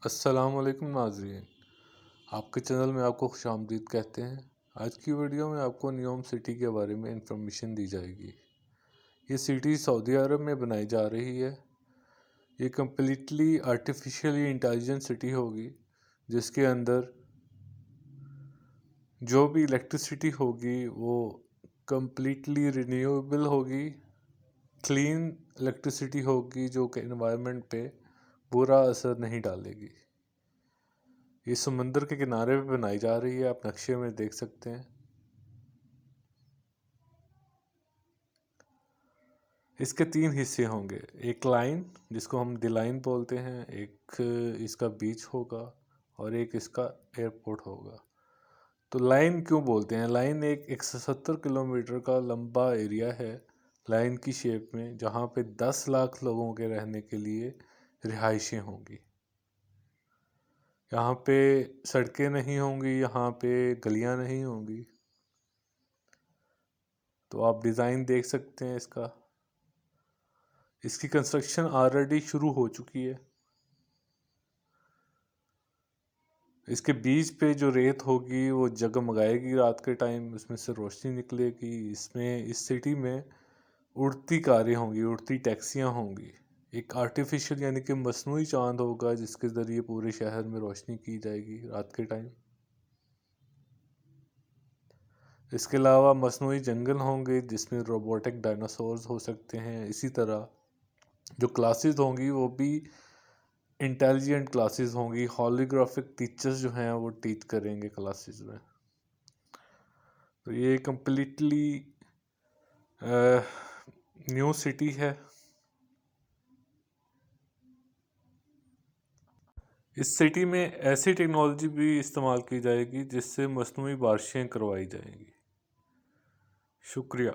अस्सलामुअलैकुम नाज़रीन, आपके चैनल में आपको खुशामदीद कहते हैं। आज की वीडियो में आपको न्योम सिटी के बारे में इंफॉर्मेशन दी जाएगी। ये सिटी सऊदी अरब में बनाई जा रही है। ये कम्प्लीटली आर्टिफिशियली इंटेलिजेंट सिटी होगी, जिसके अंदर जो भी इलेक्ट्रिसिटी होगी वो कम्प्लीटली रिन्यूएबल होगी, क्लीन इलेक्ट्रिसिटी होगी जो कि एनवायरनमेंट पे बुरा असर नहीं डालेगी। ये समुंदर के किनारे पे बनाई जा रही है, आप नक्शे में देख सकते हैं। इसके 3 हिस्से होंगे, एक लाइन जिसको हम द लाइन बोलते हैं, एक इसका बीच होगा और एक इसका एयरपोर्ट होगा। तो लाइन क्यों बोलते हैं? लाइन एक 170 किलोमीटर का लंबा एरिया है लाइन की शेप में, जहाँ पे 10 लाख लोगों के रहने के लिए रिहाइशें होंगी। यहाँ पे सड़कें नहीं होंगी, यहाँ पे गलियाँ नहीं होंगी। तो आप डिज़ाइन देख सकते हैं इसका। इसकी कंस्ट्रक्शन ऑलरेडी शुरू हो चुकी है। इसके बीच पे जो रेत होगी वो जगमगाएगी रात के टाइम, उसमें से रोशनी निकलेगी। इसमें इस सिटी में उड़ती कारें होंगी, उड़ती टैक्सियाँ होंगी। एक आर्टिफिशियल यानी कि मसनूई चांद होगा जिसके ज़रिए पूरे शहर में रोशनी की जाएगी रात के टाइम। इसके अलावा मसनूई जंगल होंगे जिसमें रोबोटिक डायनासोर्स हो सकते हैं। इसी तरह जो क्लासेस होंगी वो भी इंटेलिजेंट क्लासेस होंगी। हॉलोग्राफिक टीचर्स जो हैं वो टीच करेंगे क्लासेस में। तो ये कम्प्लीटली न्यू सिटी है। इस सिटी में ऐसी टेक्नोलॉजी भी इस्तेमाल की जाएगी जिससे मसनूई बारिशें करवाई जाएंगी। शुक्रिया।